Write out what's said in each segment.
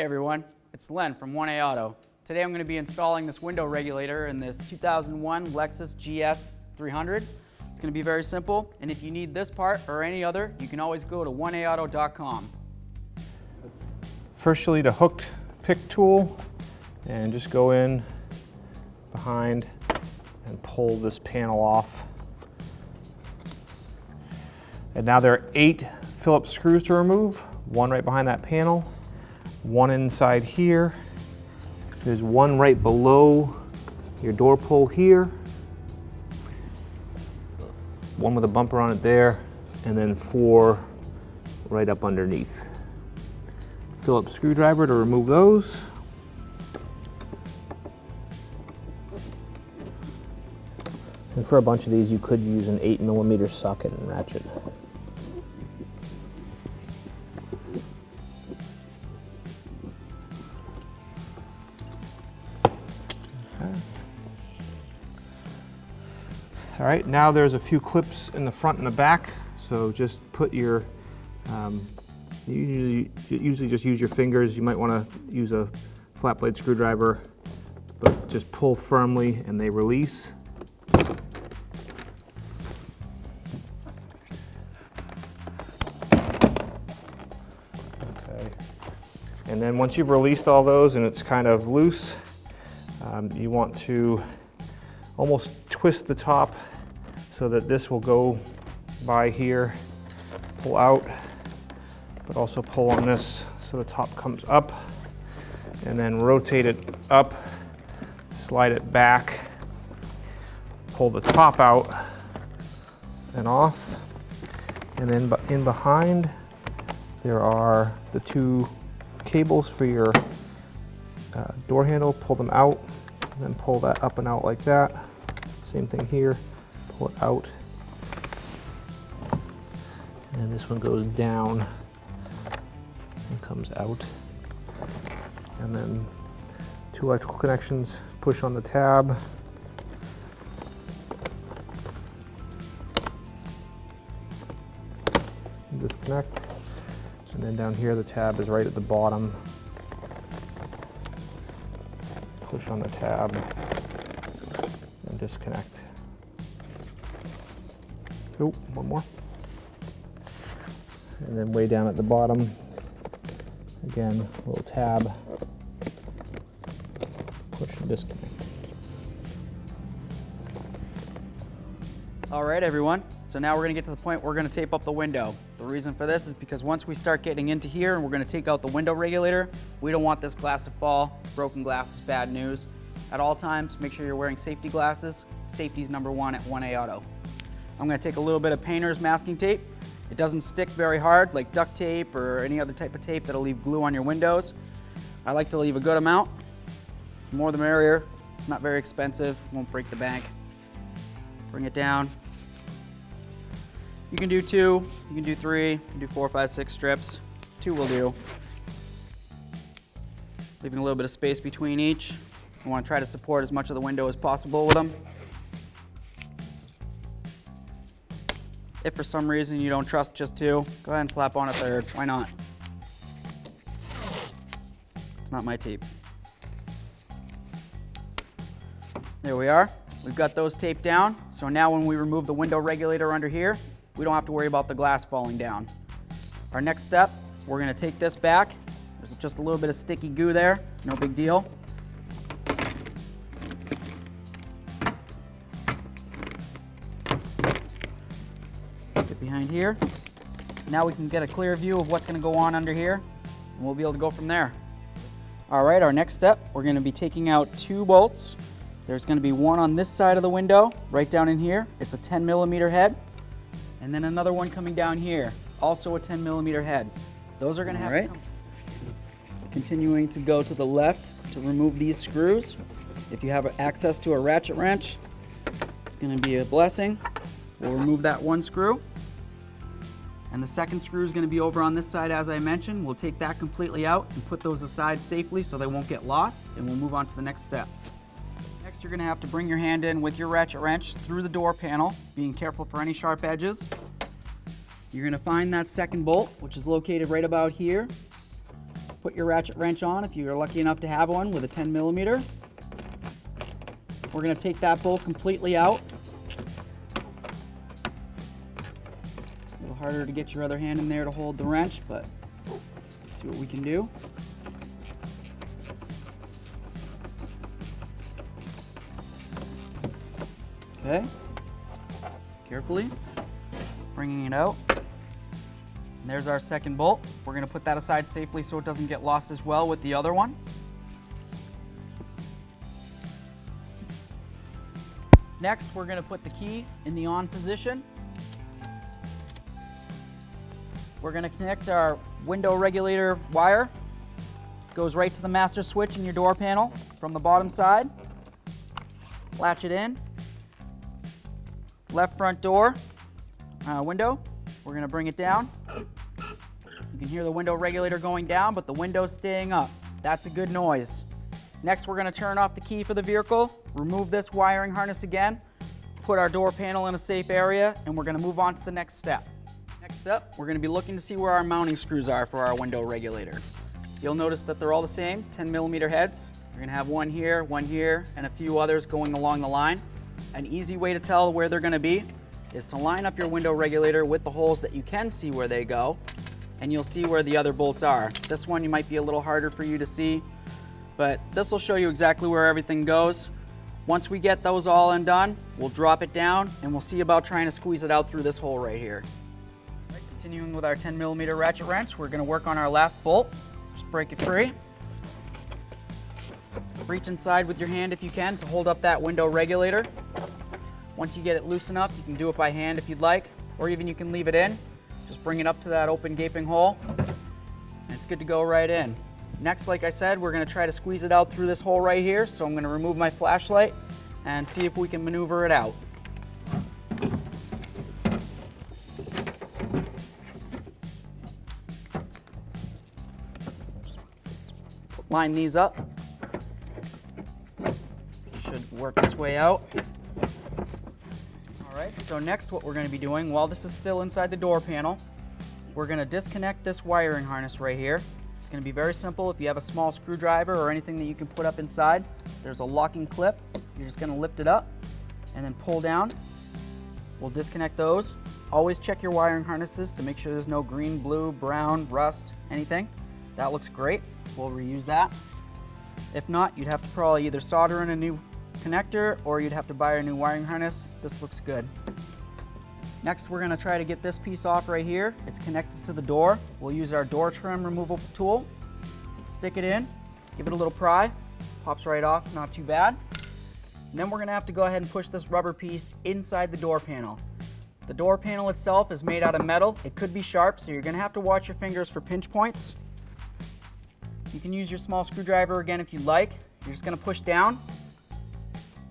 Hey everyone, it's Len from 1A Auto. Today I'm going to be installing this window regulator in this 2001 Lexus GS300. It's going to be very simple, and if you need this part or any other, you can always go to 1aauto.com. First you'll need a hooked pick tool and just go in behind and pull this panel off. And now there are 8 Phillips screws to remove, one right behind that panel, one inside here. There's one right below your door pull here, one with a bumper on it there, and then 4 right up underneath. Phillips screwdriver to remove those. And for a bunch of these, you could use an 8mm socket and ratchet. All right, now there's a few clips in the front and the back, so just put your, you usually just use your fingers. You might want to use a flat blade screwdriver, but just pull firmly and they release. Okay. And then once you've released all those and it's kind of loose, you want to almost twist the top so that this will go by here, pull out, but also pull on this so the top comes up, and then rotate it up, slide it back, pull the top out and off, and then in behind there are the 2 cables for your door handle. Pull them out, and then pull that up and out like that. Same thing here, pull it out, and this one goes down and comes out. And then 2 electrical connections, push on the tab, disconnect, and then down here the tab is right at the bottom. Push on the tab and disconnect. Oh, one more. And then way down at the bottom, again, a little tab, push and disconnect. All right everyone, so now we're going to get to the point where we're going to tape up the window. The reason for this is because once we start getting into here and we're going to take out the window regulator, we don't want this glass to fall. Broken glass is bad news. At all times, make sure you're wearing safety glasses. Safety is #1 at 1A Auto. I'm going to take a little bit of painter's masking tape. It doesn't stick very hard like duct tape or any other type of tape that'll leave glue on your windows. I like to leave a good amount. The more the merrier. It's not very expensive, won't break the bank. Bring it down. You can do 2, you can do 3, you can do 4, 5, 6 strips. 2 will do. Leaving a little bit of space between each. You want to try to support as much of the window as possible with them. If for some reason you don't trust just 2, go ahead and slap on a 3rd. Why not? It's not my tape. There we are. We've got those taped down. So now when we remove the window regulator under here, we don't have to worry about the glass falling down. Our next step, we're going to take this back. There's just a little bit of sticky goo there. No big deal. Get behind here. Now we can get a clear view of what's going to go on under here, and we'll be able to go from there. All right, our next step, we're going to be taking out 2 bolts. There's going to be one on this side of the window, right down in here. It's a 10mm head. And then another one coming down here, also a 10mm head. Those are going to have to come. Continuing to go to the left to remove these screws. If you have access to a ratchet wrench, it's going to be a blessing. We'll remove that 1 screw. And the second screw is going to be over on this side, as I mentioned. We'll take that completely out and put those aside safely so they won't get lost, and we'll move on to the next step. Next, you're going to have to bring your hand in with your ratchet wrench through the door panel, being careful for any sharp edges. You're going to find that second bolt, which is located right about here. put your ratchet wrench on if you're lucky enough to have one with a 10 millimeter. We're going to take that bolt completely out. A little harder to get your other hand in there to hold the wrench, but let's see what we can do. Okay, carefully bringing it out. And there's our second bolt. We're going to put that aside safely so it doesn't get lost as well with the other one. Next, we're going to put the key in the on position. We're going to connect our window regulator wire. It goes right to the master switch in your door panel from the bottom side. Latch it in. Left front door window. We're going to bring it down. You can hear the window regulator going down, but the window's staying up. That's a good noise. Next, we're going to turn off the key for the vehicle, remove this wiring harness again, put our door panel in a safe area, and we're going to move on to the next step. Next up, we're going to be looking to see where our mounting screws are for our window regulator. You'll notice that they're all the same, 10 millimeter heads. You're going to have one here, and a few others going along the line. An easy way to tell where they're going to be is to line up your window regulator with the holes that you can see where they go, and you'll see where the other bolts are. This one you might be a little harder for you to see, but this will show you exactly where everything goes. Once we get those all undone, we'll drop it down and we'll see about trying to squeeze it out through this hole right here. All right, continuing with our 10 millimeter ratchet wrench, we're going to work on our last bolt. Just break it free. Reach inside with your hand if you can to hold up that window regulator. Once you get it loose enough, you can do it by hand if you'd like, or even you can leave it in. Just bring it up to that open gaping hole, and it's good to go right in. Next, like I said, we're going to try to squeeze it out through this hole right here, so I'm going to remove my flashlight and see if we can maneuver it out. Line these up. Should work its way out. All right, so next what we're going to be doing, while this is still inside the door panel, we're going to disconnect this wiring harness right here. It's going to be very simple. If you have a small screwdriver or anything that you can put up inside, there's a locking clip. You're just going to lift it up and then pull down. We'll disconnect those. Always check your wiring harnesses to make sure there's no green, blue, brown, rust, anything. That looks great. We'll reuse that. If not, you'd have to probably either solder in a new connector or you'd have to buy a new wiring harness. This looks good. Next, we're going to try to get this piece off right here. It's connected to the door. We'll use our door trim removal tool. Stick it in, give it a little pry. Pops right off, not too bad. And then we're going to have to go ahead and push this rubber piece inside the door panel. The door panel itself is made out of metal. It could be sharp, so you're going to have to watch your fingers for pinch points. You can use your small screwdriver again if you'd like. You're just going to push down,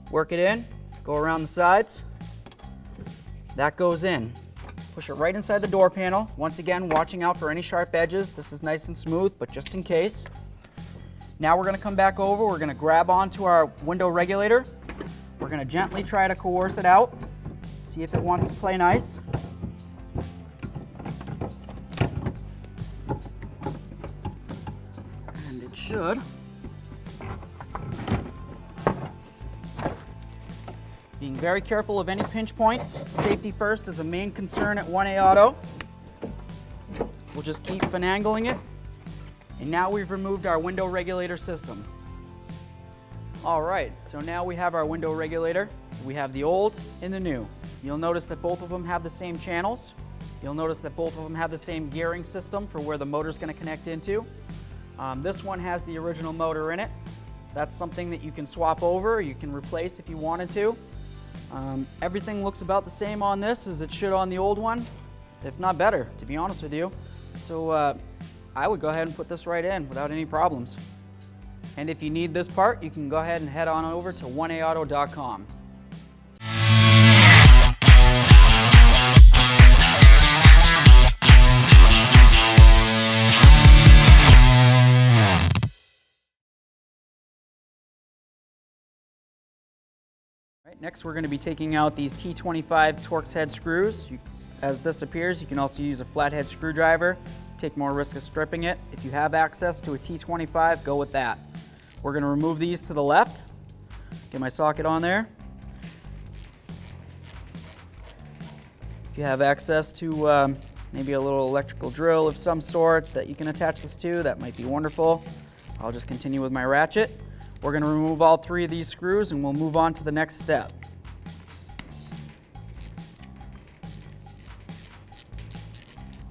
work it in, go around the sides. That goes in. Push it right inside the door panel. Once again, watching out for any sharp edges. This is nice and smooth, but just in case. Now we're going to come back over. We're going to grab onto our window regulator. We're going to gently try to coerce it out. See if it wants to play nice. And it should. Being very careful of any pinch points. Safety first is a main concern at 1A Auto. We'll just keep finagling it. And now we've removed our window regulator system. All right, so now we have our window regulator. We have the old and the new. You'll notice that both of them have the same channels. You'll notice that both of them have the same gearing system for where the motor's going to connect into. This one has the original motor in it. That's something that you can swap over, you can replace if you wanted to. Everything looks about the same on this as it should on the old one, if not better, to be honest with you. So I would go ahead and put this right in without any problems. And if you need this part, you can go ahead and head on over to 1aauto.com. Next, we're going to be taking out these T25 Torx head screws. As this appears, you can also use a flathead screwdriver. take more risk of stripping it. If you have access to a T25, go with that. We're going to remove these to the left. Get my socket on there. If you have access to maybe a little electrical drill of some sort that you can attach this to, that might be wonderful. I'll just continue with my ratchet. We're going to remove all 3 of these screws and we'll move on to the next step.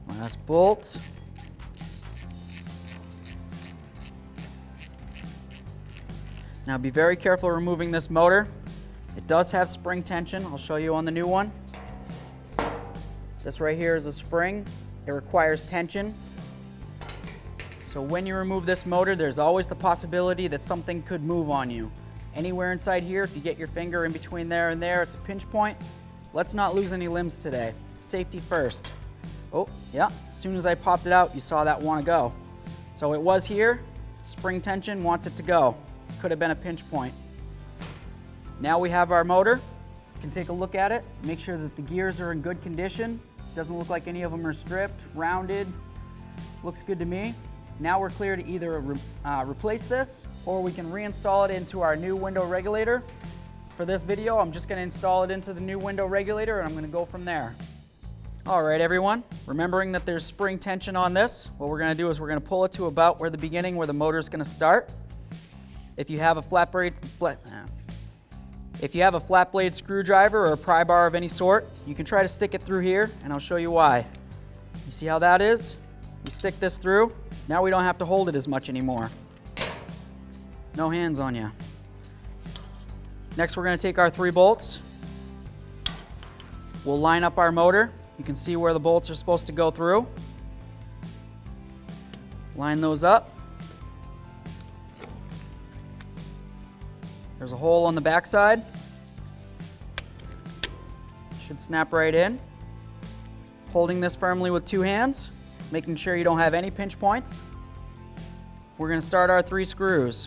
Last bolt. Now be very careful removing this motor. It does have spring tension. I'll show you on the new one. This right here is a spring. It requires tension. So when you remove this motor, there's always the possibility that something could move on you. Anywhere inside here, if you get your finger in between there and there, it's a pinch point. Let's not lose any limbs today. Safety first. Oh, yeah, as soon as I popped it out, you saw that want to go. So it was here, spring tension wants it to go. Could have been a pinch point. Now we have our motor. You can take a look at it, make sure that the gears are in good condition. Doesn't look like any of them are stripped, rounded. Looks good to me. Now we're clear to either replace this or we can reinstall it into our new window regulator. For this video, I'm just going to install it into the new window regulator and I'm going to go from there. All right, everyone, remembering that there's spring tension on this, what we're going to do is we're going to pull it to about where the motor is going to start. If you have a flat blade screwdriver or a pry bar of any sort, you can try to stick it through here, and I'll show you why. You see how that is? We stick this through. Now we don't have to hold it as much anymore. No hands on you. Next, we're going to take our 3 bolts. We'll line up our motor. You can see where the bolts are supposed to go through. Line those up. There's a hole on the back side. Should snap right in. Holding this firmly with 2 hands, making sure you don't have any pinch points. We're going to start our 3 screws.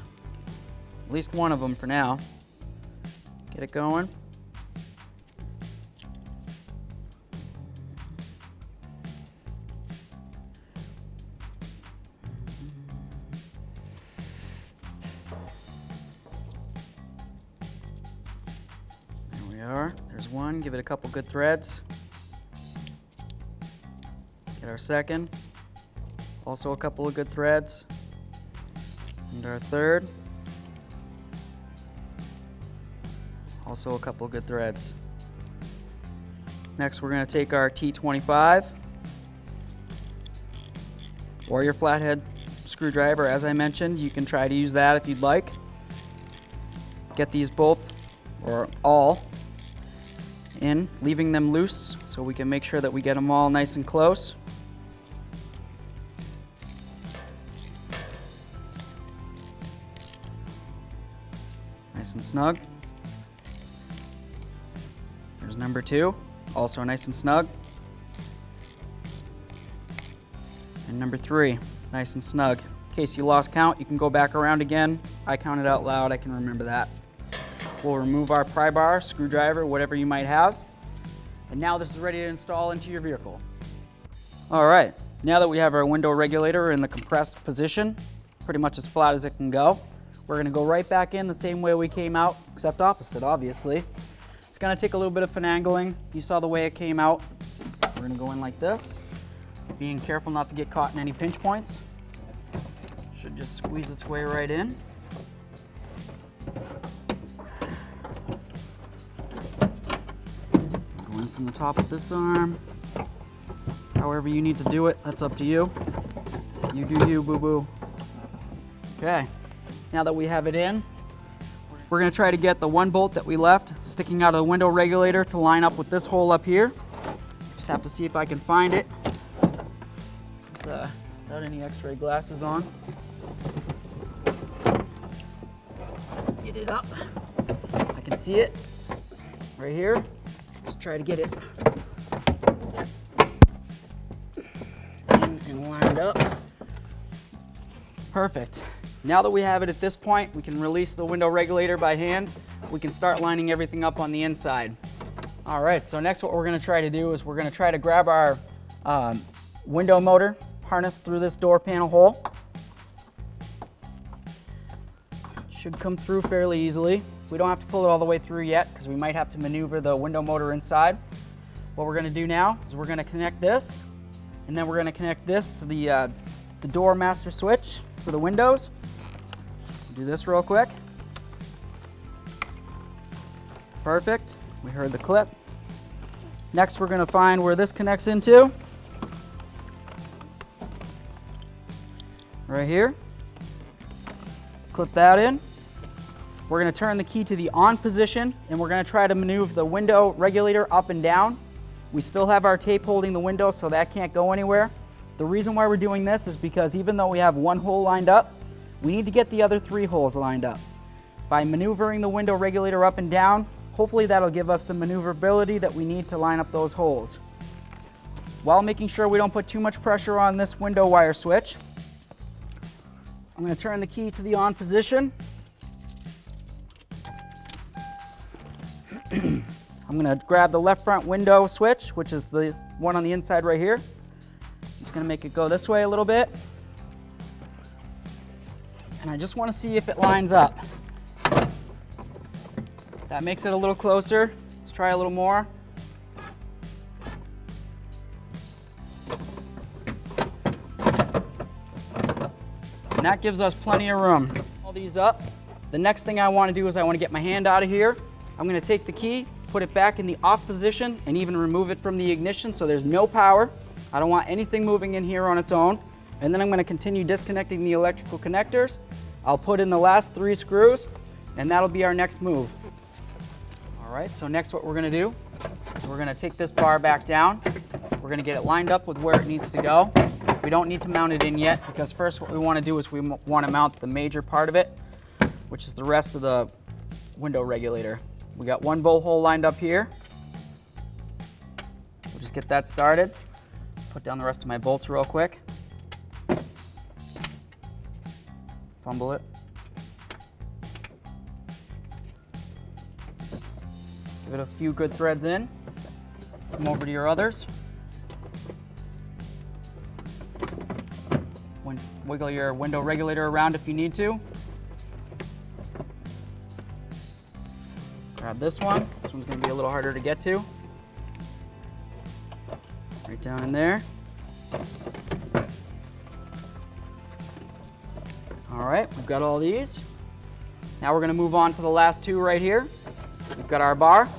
At least one of them for now. Get it going. There's one, give it a couple good threads. Get our second, also a couple of good threads. And our third, also a couple of good threads. Next, we're going to take our T25 or your flathead screwdriver. As I mentioned, you can try to use that if you'd like. Get these both or all in, leaving them loose so we can make sure that we get them all nice and close. Nice and snug. There's number 2, also nice and snug. And number 3, nice and snug. In case you lost count, you can go back around again. I counted out loud, I can remember that. We'll remove our pry bar, screwdriver, whatever you might have. And now this is ready to install into your vehicle. All right, now that we have our window regulator in the compressed position, pretty much as flat as it can go, we're gonna go right back in the same way we came out, except opposite, obviously. It's gonna take a little bit of finagling. You saw the way it came out. We're gonna go in like this, being careful not to get caught in any pinch points. Should just squeeze its way right in. From the top of this arm. However you need to do it, that's up to you. You do you, boo-boo. Okay, now that we have it in, we're gonna try to get the 1 bolt that we left sticking out of the window regulator to line up with this hole up here. Just have to see if I can find it without any x-ray glasses on. Get it up. I can see it right here. Just try to get it in and lined up. Perfect. Now that we have it at this point, we can release the window regulator by hand. We can start lining everything up on the inside. All right, so next what we're gonna try to do is we're gonna try to grab our window motor harness through this door panel hole. Should come through fairly easily. We don't have to pull it all the way through yet because we might have to maneuver the window motor inside. What we're going to do now is we're going to connect this, and then we're going to connect this to the door master switch for the windows. Do this real quick. Perfect. We heard the clip. Next, we're going to find where this connects into. Right here. Clip that in. We're going to turn the key to the on position, and we're going to try to maneuver the window regulator up and down. We still have our tape holding the window, so that can't go anywhere. The reason why we're doing this is because even though we have one hole lined up, we need to get the other 3 holes lined up. By maneuvering the window regulator up and down, hopefully that'll give us the maneuverability that we need to line up those holes. While making sure we don't put too much pressure on this window wire switch, I'm going to turn the key to the on position. I'm going to grab the left front window switch, which is the one on the inside right here. I'm just going to make it go this way a little bit. And I just want to see if it lines up. That makes it a little closer. Let's try a little more. And that gives us plenty of room. All these up. The next thing I want to do is I want to get my hand out of here. I'm going to take the key, put it back in the off position, and even remove it from the ignition so there's no power. I don't want anything moving in here on its own. And then I'm going to continue disconnecting the electrical connectors. I'll put in the last 3 screws, and that'll be our next move. All right, so next what we're going to do is we're going to take this bar back down. We're going to get it lined up with where it needs to go. We don't need to mount it in yet because first what we want to do is we want to mount the major part of it, which is the rest of the window regulator. We got 1 bolt hole lined up here. We'll just get that started. Put down the rest of my bolts real quick. Fumble it. Give it a few good threads in. Come over to your others. Wiggle your window regulator around if you need to. Grab this one. This one's going to be a little harder to get to. Right down in there. All right, we've got all these. Now we're going to move on to the last 2 right here. We've got our bar.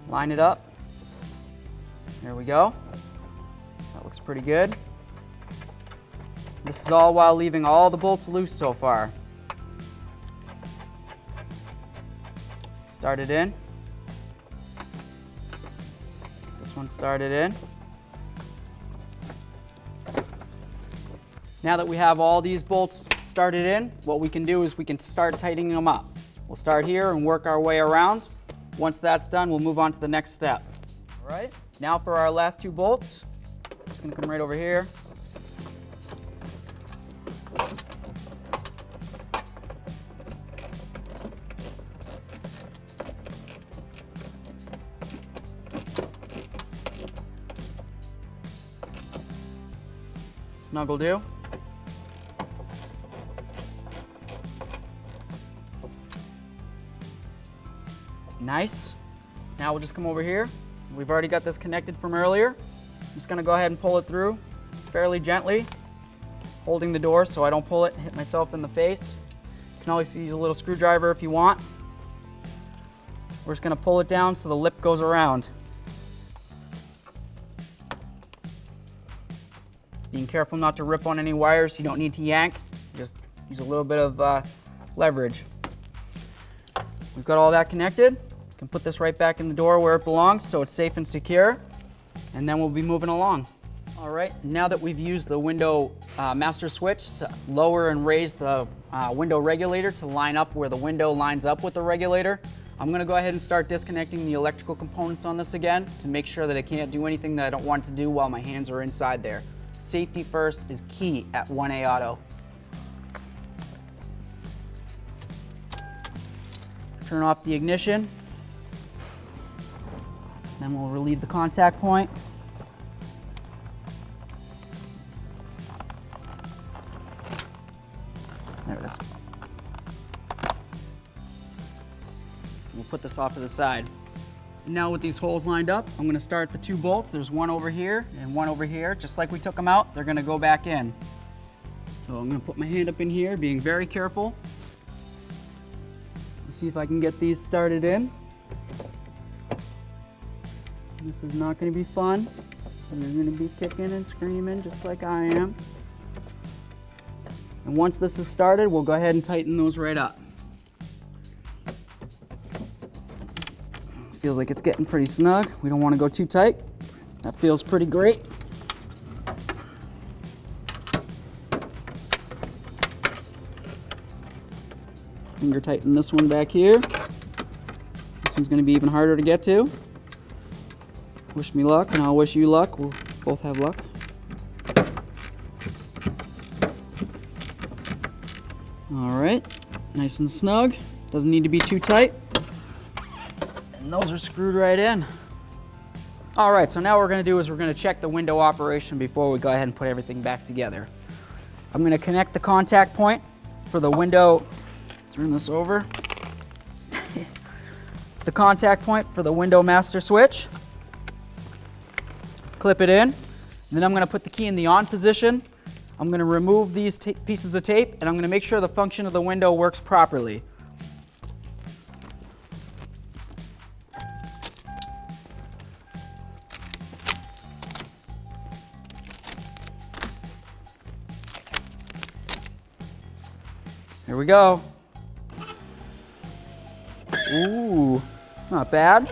Line it up. There we go. That looks pretty good. This is all while leaving all the bolts loose so far. Start it in. This one started in. Now that we have all these bolts started in, what we can do is we can start tightening them up. We'll start here and work our way around. Once that's done, we'll move on to the next step. All right, now for our last 2 bolts. Just gonna come right over here. Snuggle do. Nice. Now we'll just come over here. We've already got this connected from earlier. I'm just gonna go ahead and pull it through fairly gently, holding the door so I don't pull it and hit myself in the face. You can always use a little screwdriver if you want. We're just gonna pull it down so the lip goes around. Being careful not to rip on any wires. You don't need to yank. Just use a little bit of leverage. We've got all that connected. Can put this right back in the door where it belongs so it's safe and secure. And then we'll be moving along. All right, now that we've used the window master switch to lower and raise the window regulator to line up where the window lines up with the regulator, I'm gonna go ahead and start disconnecting the electrical components on this again to make sure that it can't do anything that I don't want it to do while my hands are inside there. Safety first is key at 1A Auto. Turn off the ignition. Then we'll relieve the contact point. this off to the side. And now with these holes lined up, I'm gonna start the 2 bolts. There's one over here and one over here. Just like we took them out, they're gonna go back in. So I'm gonna put my hand up in here, being very careful. Let's see if I can get these started in. This is not gonna be fun. You're gonna be kicking and screaming just like I am. And once this is started, we'll go ahead and tighten those right up. Feels like it's getting pretty snug. We don't want to go too tight. That feels pretty great. Finger tighten this one back here. This one's going to be even harder to get to. Wish me luck, and I'll wish you luck. We'll both have luck. All right, nice and snug. Doesn't need to be too tight. And those are screwed right in. All right, so now what we're gonna do is we're gonna check the window operation before we go ahead and put everything back together. I'm gonna connect the contact point for the window, turn this over. The contact point for the window master switch. Clip it in. And then I'm gonna put the key in the on position. I'm gonna remove these pieces of tape, and I'm gonna make sure the function of the window works properly. Here we go. Ooh, not bad.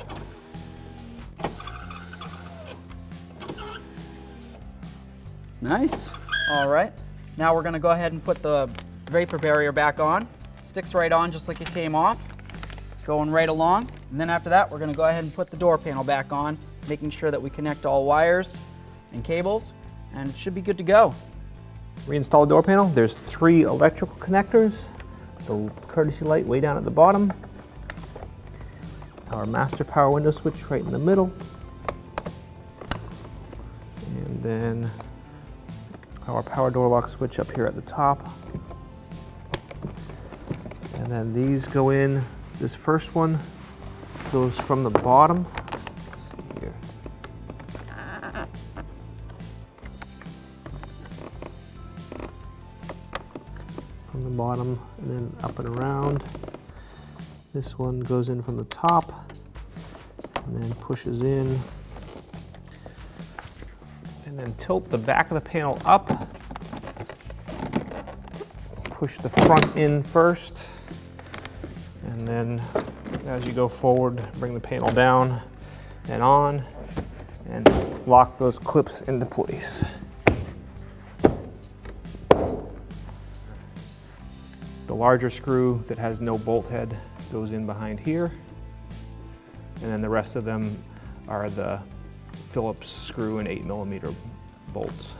Nice. All right, now we're gonna go ahead and put the vapor barrier back on. It sticks right on just like it came off, going right along. And then after that, we're gonna go ahead and put the door panel back on, making sure that we connect all wires and cables, and it should be good to go. Reinstall the door panel. There's 3 electrical connectors. The courtesy light way down at the bottom. Our master power window switch right in the middle. And then our power door lock switch up here at the top. And then these go in. This first one goes from the bottom. Let's see here. From the bottom and then up and around. This one goes in from the top and then pushes in. And then tilt the back of the panel up. Push the front in first. And then as you go forward, bring the panel down and on and lock those clips into place. The larger screw that has no bolt head goes in behind here. And then the rest of them are the Phillips screw and 8mm bolts.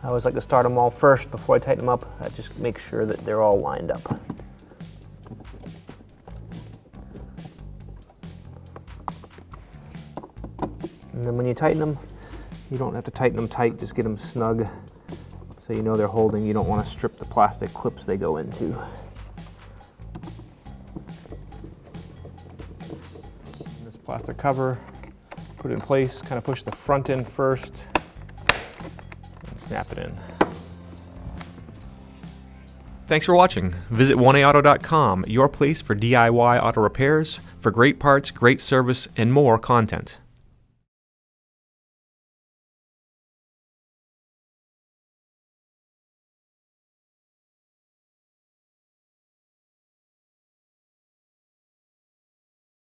I always like to start them all first before I tighten them up. I just make sure that they're all lined up. And then when you tighten them, you don't have to tighten them tight, just get them snug so you know they're holding. You don't want to strip the plastic clips they go into. And this plastic cover, put it in place, kind of push the front in first, and snap it in. Thanks for watching. Visit 1aauto.com, your place for DIY auto repairs, for great parts, great service, and more content.